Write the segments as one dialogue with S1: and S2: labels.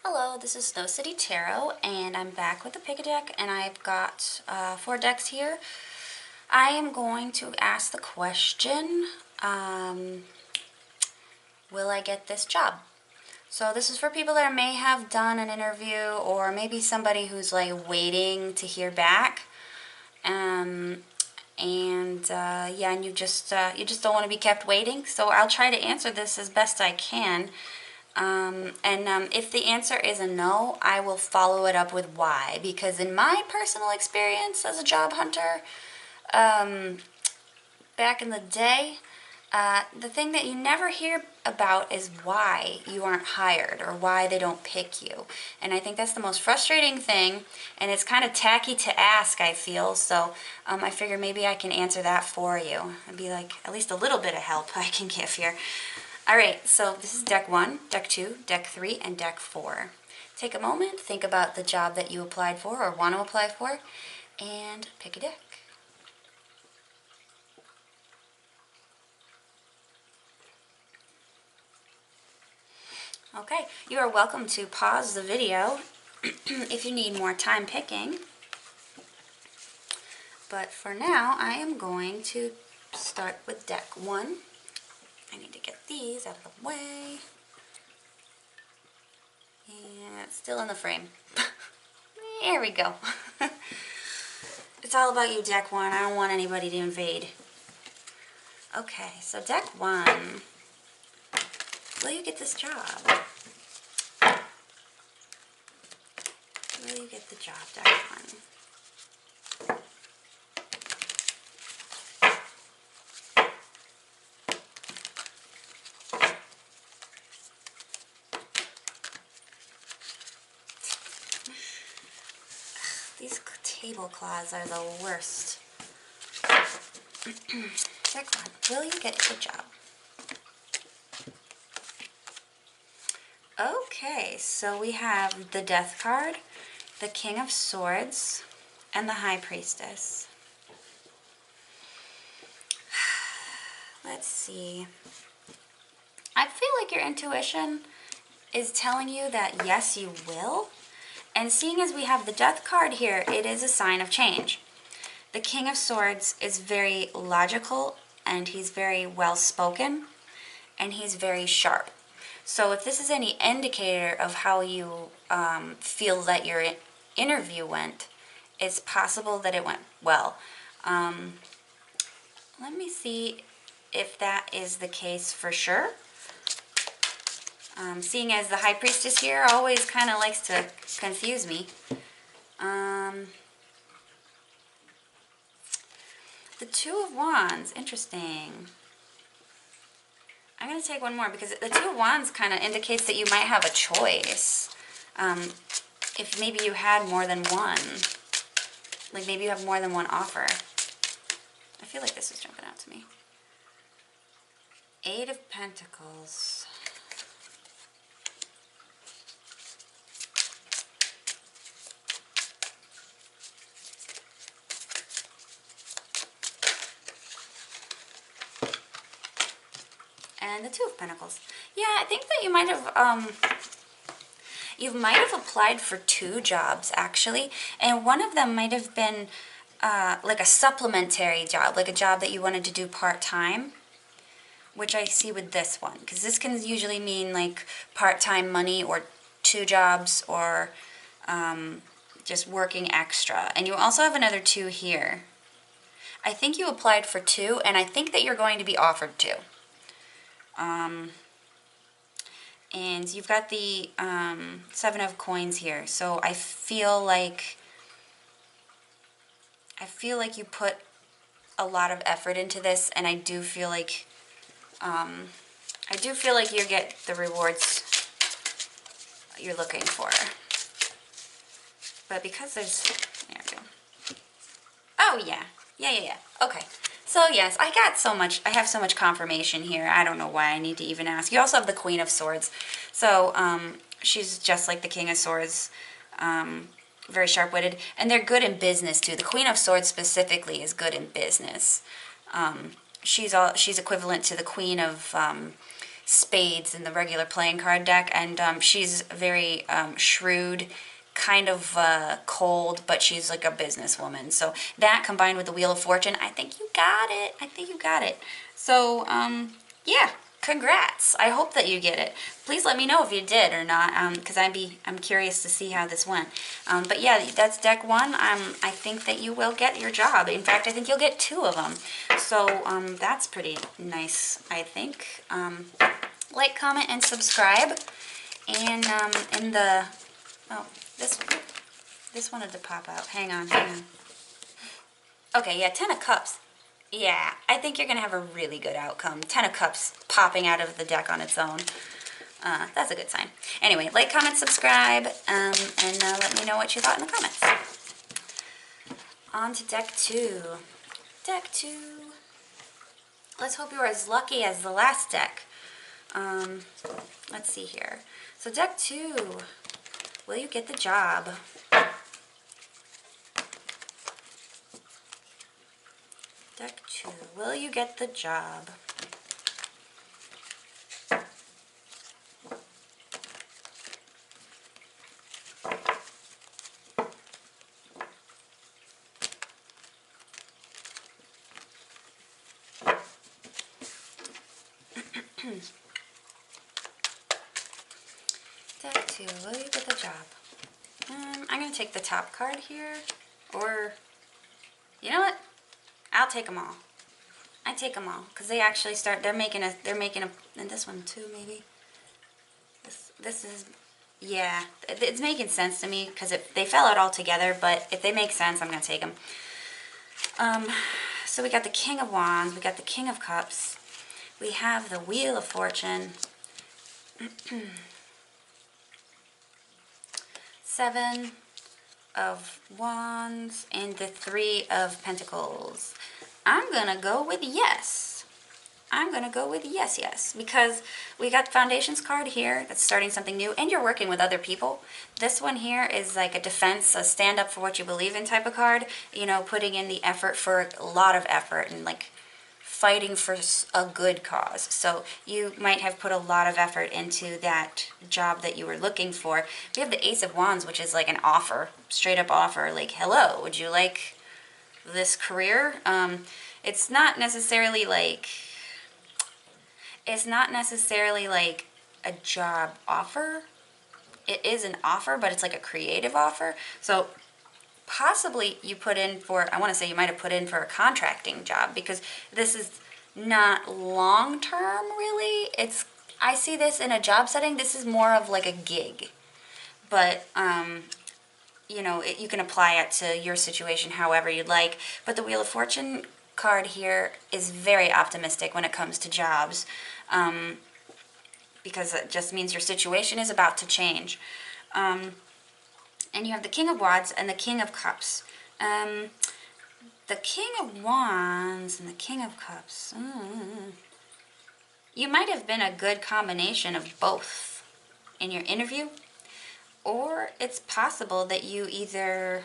S1: Hello, this is Snow City Tarot, and I'm back with the pick a deck, and I've got 4 decks here. I am going to ask the question, will I get this job? So this is for people that may have done an interview, or maybe somebody who's like waiting to hear back. Yeah, and you just don't want to be kept waiting. So I'll try to answer this as best I can. If the answer is a no, I will follow it up with why. Because in my personal experience as a job hunter, back in the day, the thing that you never hear about is why you aren't hired or why they don't pick you. And I think that's the most frustrating thing, and it's kind of tacky to ask, I feel. So I figure maybe I can answer that for you. It'd be like at least a little bit of help I can give here. Alright, so this is deck 1, deck 2, deck 3, and deck 4. Take a moment, think about the job that you applied for or want to apply for, and pick a deck. Okay, you are welcome to pause the video if you need more time picking. But for now, I am going to start with deck 1. I need to get these out of the way. And it's still in the frame. There we go. It's all about you, deck 1. I don't want anybody to invade. Okay, so deck 1. Will you get this job? Will you get the job, deck 1? These tablecloths are the worst. Deck 1, will you get the job? Okay, so we have the Death card, the King of Swords, and the High Priestess. Let's see. I feel like your intuition is telling you that yes, you will. And seeing as we have the Death card here, it is a sign of change. The King of Swords is very logical, and he's very well-spoken, and he's very sharp. So if this is any indicator of how you feel that your interview went, it's possible that it went well. Let me see if that is the case for sure. Seeing as the High Priestess here always kind of likes to confuse me. The Two of Wands, interesting. I'm going to take one more because the Two of Wands kind of indicates that you might have a choice. If maybe you had more than one. Like maybe you have more than one offer. I feel like this is jumping out to me. Eight of Pentacles. And the Two of Pentacles. Yeah, I think that you might have applied for 2 jobs actually, and one of them might have been like a supplementary job, like a job that you wanted to do part-time, which I see with this one, because this can usually mean like part-time money or 2 jobs or just working extra. And you also have another 2 here. I think you applied for 2, and I think that you're going to be offered 2. And you've got the 7 of Coins here, so I feel like you put a lot of effort into this, and I do feel like you get the rewards you're looking for. But because there we go. Oh yeah, okay. So yes, I have so much confirmation here. I don't know why I need to even ask. You also have the Queen of Swords. So she's just like the King of Swords, very sharp-witted. And they're good in business too. The Queen of Swords specifically is good in business. She's equivalent to the Queen of spades in the regular playing card deck, and she's very shrewd, kind of cold, but she's like a businesswoman. So that combined with the Wheel of Fortune, I think you got it. I think you got it. So yeah, congrats. I hope that you get it. Please let me know if you did or not, because I'm curious to see how this went. But yeah, that's deck one. I think that you will get your job. In fact, I think you'll get 2 of them. So that's pretty nice, I think. Like, comment, and subscribe. And in the this wanted to pop out. Hang on. Okay, yeah, 10 of Cups. Yeah, I think you're going to have a really good outcome. 10 of Cups popping out of the deck on its own. That's a good sign. Anyway, like, comment, subscribe, and let me know what you thought in the comments. On to deck 2. Deck 2. Let's hope you are as lucky as the last deck. Let's see here. So deck 2. Will you get the job? Deck 2. Will you get the job? Deck 2. Will you get the job? I'm going to take the top card here, or, you know what? I'll take them all. I take them all, because they actually start, they're making a, and this one too, maybe. This is, yeah, it's making sense to me, because they fell out all together, but if they make sense, I'm going to take them. So we got the King of Wands, we got the King of Cups, we have the Wheel of Fortune, 7 of Wands, and the 3 of Pentacles. I'm gonna go with yes. I'm gonna go with yes, because we got the Foundations card here that's starting something new, and you're working with other people. This one here is like a defense, a stand up for what you believe in type of card, you know, putting in the effort for a lot of effort and like fighting for a good cause. So you might have put a lot of effort into that job that you were looking for. We have the Ace of Wands, which is like an offer, straight up offer, like, hello, would you like this career? It's not necessarily like a job offer. It is an offer, but it's like a creative offer. So possibly you put in for, I want to say you might have put in for a contracting job, because this is not long term really. I see this in a job setting. This is more of like a gig, but you know, you can apply it to your situation however you'd like. But the Wheel of Fortune card here is very optimistic when it comes to jobs, because it just means your situation is about to change. And you have the King of Wands and the King of Cups. The King of Wands and the King of Cups. You might have been a good combination of both in your interview, or it's possible that you either,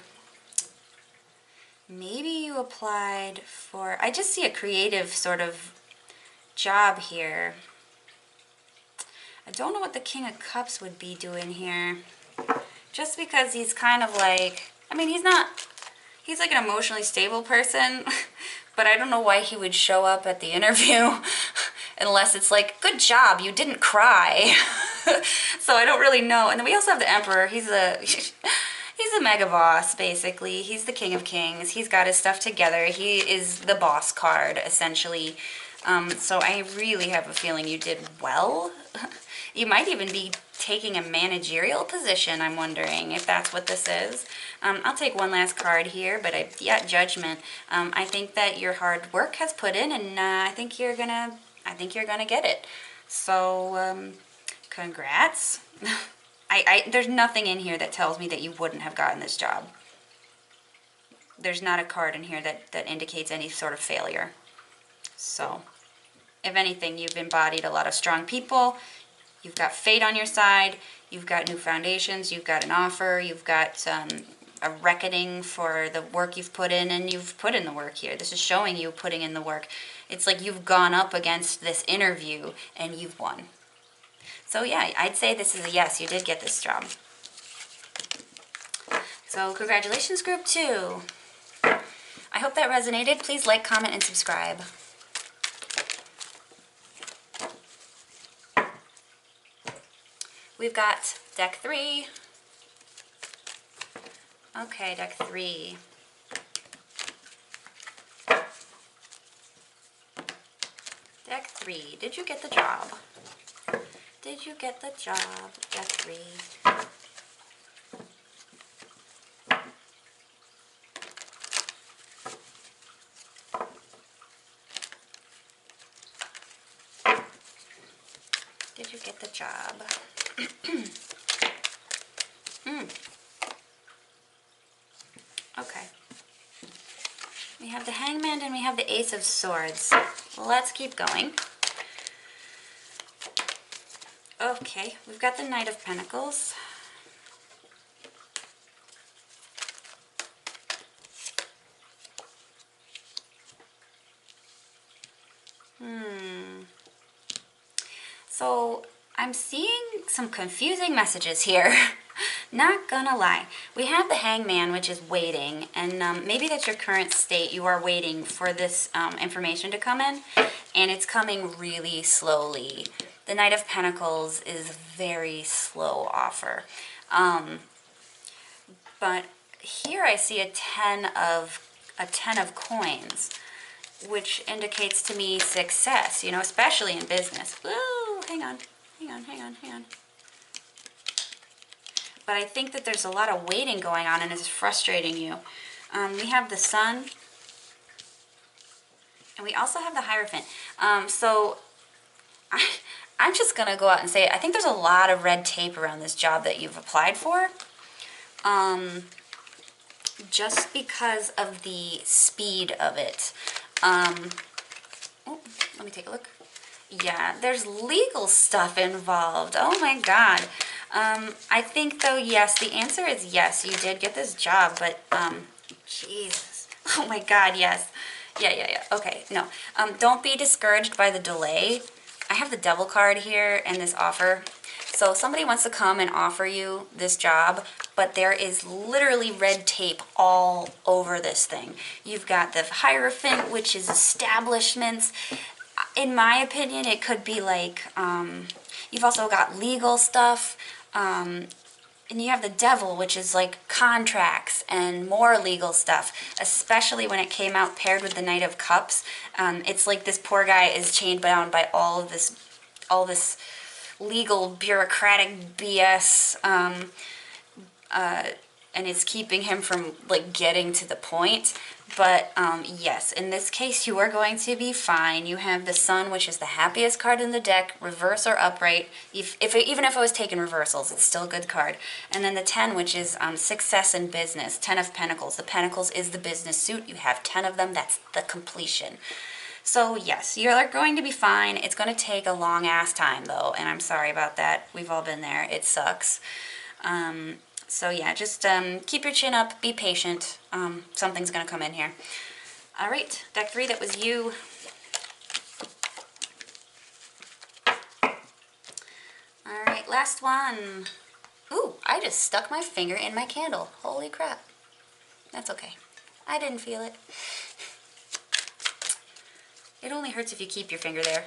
S1: maybe you applied for, I just see a creative sort of job here. I don't know what the King of Cups would be doing here. Just because he's kind of like, I mean, he's like an emotionally stable person, but I don't know why he would show up at the interview unless it's like, good job, you didn't cry. So I don't really know. And then we also have the Emperor. He's a mega boss, basically. He's the King of Kings. He's got his stuff together. He is the boss card, essentially. So I really have a feeling you did well. You might even be taking a managerial position, I'm wondering if that's what this is. I'll take one last card here, but yeah, Judgment. I think that your hard work has put in, and I think you're gonna get it. So, congrats. There's nothing in here that tells me that you wouldn't have gotten this job. There's not a card in here that indicates any sort of failure. So, if anything, you've embodied a lot of strong people. You've got fate on your side, you've got new foundations, you've got an offer, you've got a reckoning for the work you've put in, and you've put in the work here. This is showing you putting in the work. It's like you've gone up against this interview and you've won. So yeah, I'd say this is a yes, you did get this job. So congratulations, group 2. I hope that resonated. Please like, comment, and subscribe. We've got deck 3. Okay, deck 3. Deck 3, did you get the job? Did you get the job, deck 3? Did you get the job? Okay. We have the Hangman and we have the Ace of Swords. Let's keep going. Okay, we've got the Knight of Pentacles. So I'm seeing some confusing messages here. Not gonna lie. We have the Hangman, which is waiting, and maybe that's your current state. You are waiting for this information to come in, and it's coming really slowly. The Knight of Pentacles is a very slow offer. But here I see a 10 of coins, which indicates to me success, you know, especially in business. Ooh, hang on. But I think that there's a lot of waiting going on and it's frustrating you. We have the Sun, and we also have the Hierophant. So I'm just going to go out and say it. I think there's a lot of red tape around this job that you've applied for. Just because of the speed of it. Oh, let me take a look. Yeah, there's legal stuff involved. Oh my God. I think though, yes, the answer is yes, you did get this job, but, Jesus. Oh my God, yes. Yeah. Okay, no. Don't be discouraged by the delay. I have the Devil card here and this offer. So somebody wants to come and offer you this job, but there is literally red tape all over this thing. You've got the Hierophant, which is establishments. In my opinion, it could be like, you've also got legal stuff, and you have the Devil, which is like contracts and more legal stuff, especially when it came out paired with the Knight of Cups. It's like this poor guy is chained down by all this legal bureaucratic BS, and it's keeping him from like getting to the point. But yes, in this case you are going to be fine. You have the Sun, which is the happiest card in the deck, reverse or upright. Even if it was taken reversals, it's still a good card. And then the 10, which is success in business. 10 of Pentacles. The Pentacles is the business suit. You have 10 of them. That's the completion. So yes, you're going to be fine. It's going to take a long ass time though, and I'm sorry about that. We've all been there. It sucks. So yeah, just keep your chin up, be patient. Something's going to come in here. All right, deck 3, that was you. All right, last one. Ooh, I just stuck my finger in my candle. Holy crap. That's okay. I didn't feel it. It only hurts if you keep your finger there.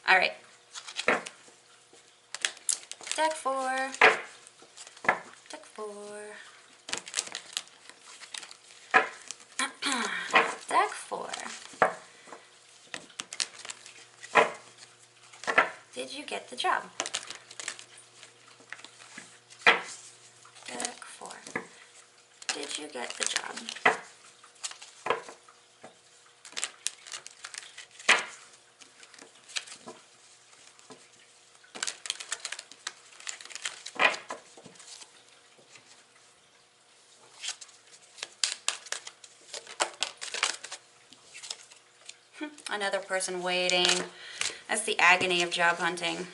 S1: All right. Deck 4. Deck 4. Deck 4. Did you get the job? Deck 4. Did you get the job? Another person waiting. That's the agony of job hunting.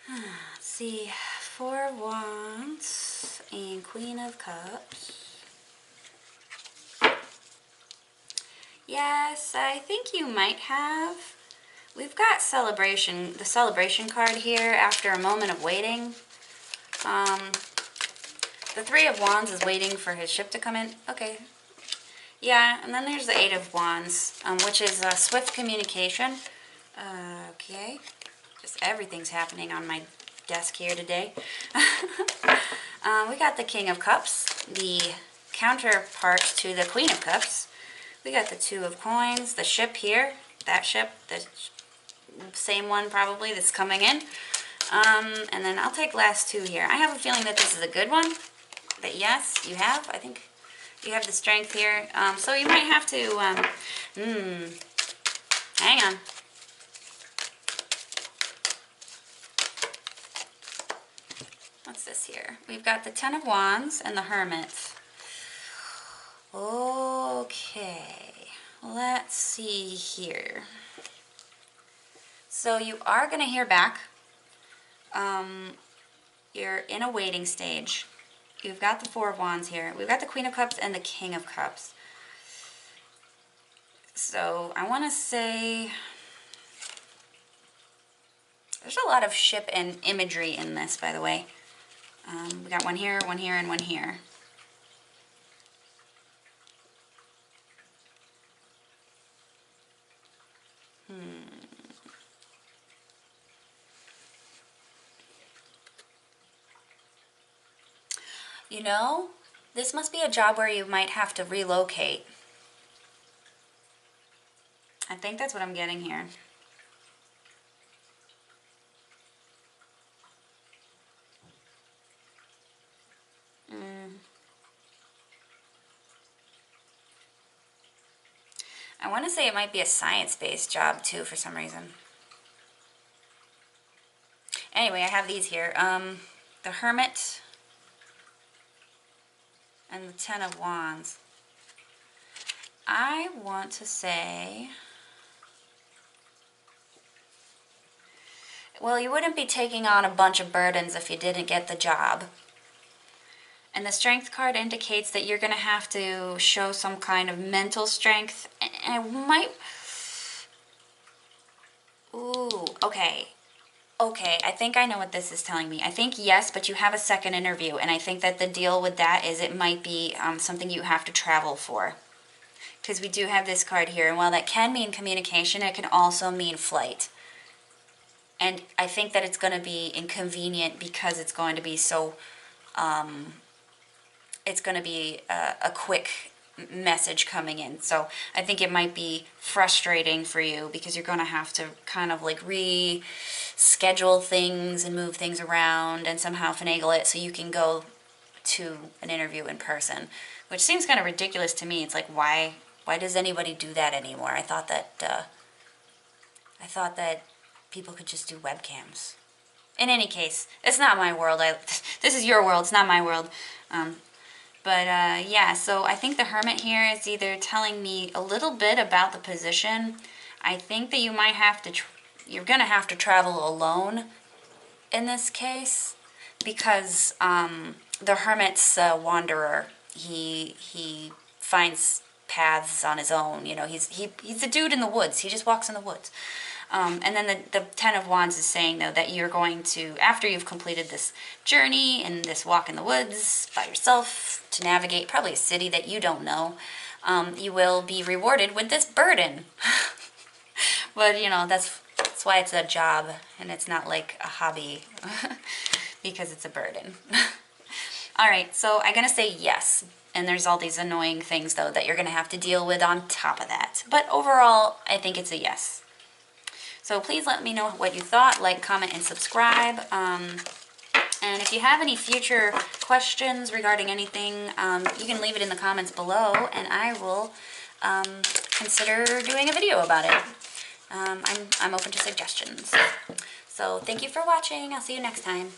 S1: Let's see. 4 of Wands and Queen of Cups. Yes, I think you might have. We've got the celebration card here after a moment of waiting. The Three of Wands is waiting for his ship to come in. Okay. Yeah, and then there's the Eight of Wands, which is swift communication. Okay. Just everything's happening on my desk here today. We got the King of Cups, the counterpart to the Queen of Cups. We got the Two of Coins, the ship here, that ship, the same one probably that's coming in. And then I'll take last two here. I have a feeling that this is a good one. But yes, you have. I think you have the strength here. So you might have to, hang on. What's this here? We've got the Ten of Wands and the Hermit. Okay, let's see here. So you are going to hear back. You're in a waiting stage. You've got the Four of Wands here. We've got the Queen of Cups and the King of Cups. So I want to say there's a lot of ship and imagery in this, by the way. We got one here, and one here. You know, this must be a job where you might have to relocate. I think that's what I'm getting here. I want to say it might be a science-based job too for some reason. Anyway, I have these here. The Hermit and the Ten of Wands. I want to say, well, you wouldn't be taking on a bunch of burdens if you didn't get the job. And the Strength card indicates that you're going to have to show some kind of mental strength. And it might... Ooh, okay. Okay, I think I know what this is telling me. I think yes, but you have a second interview. And I think that the deal with that is it might be something you have to travel for. Because we do have this card here. And while that can mean communication, it can also mean flight. And I think that it's going to be inconvenient because it's going to be so... it's going to be a quick message coming in. So I think it might be frustrating for you because you're going to have to kind of like reschedule things and move things around and somehow finagle it so you can go to an interview in person, which seems kind of ridiculous to me. It's like, why does anybody do that anymore? I thought that people could just do webcams. In any case, it's not my world. This is your world. It's not my world. Yeah, so I think the Hermit here is either telling me a little bit about the position. I think that you might have to, you're going to have to travel alone in this case because the Hermit's a wanderer. He finds paths on his own. You know, he's a dude in the woods. He just walks in the woods. And then the Ten of Wands is saying, though, that you're going to, after you've completed this journey and this walk in the woods by yourself to navigate probably a city that you don't know, you will be rewarded with this burden. But, you know, that's why it's a job and it's not like a hobby because it's a burden. All right, so I'm going to say yes. And there's all these annoying things, though, that you're going to have to deal with on top of that. But overall, I think it's a yes. So please let me know what you thought, like, comment, and subscribe. And if you have any future questions regarding anything, you can leave it in the comments below, and I will consider doing a video about it. I'm open to suggestions. So thank you for watching. I'll see you next time.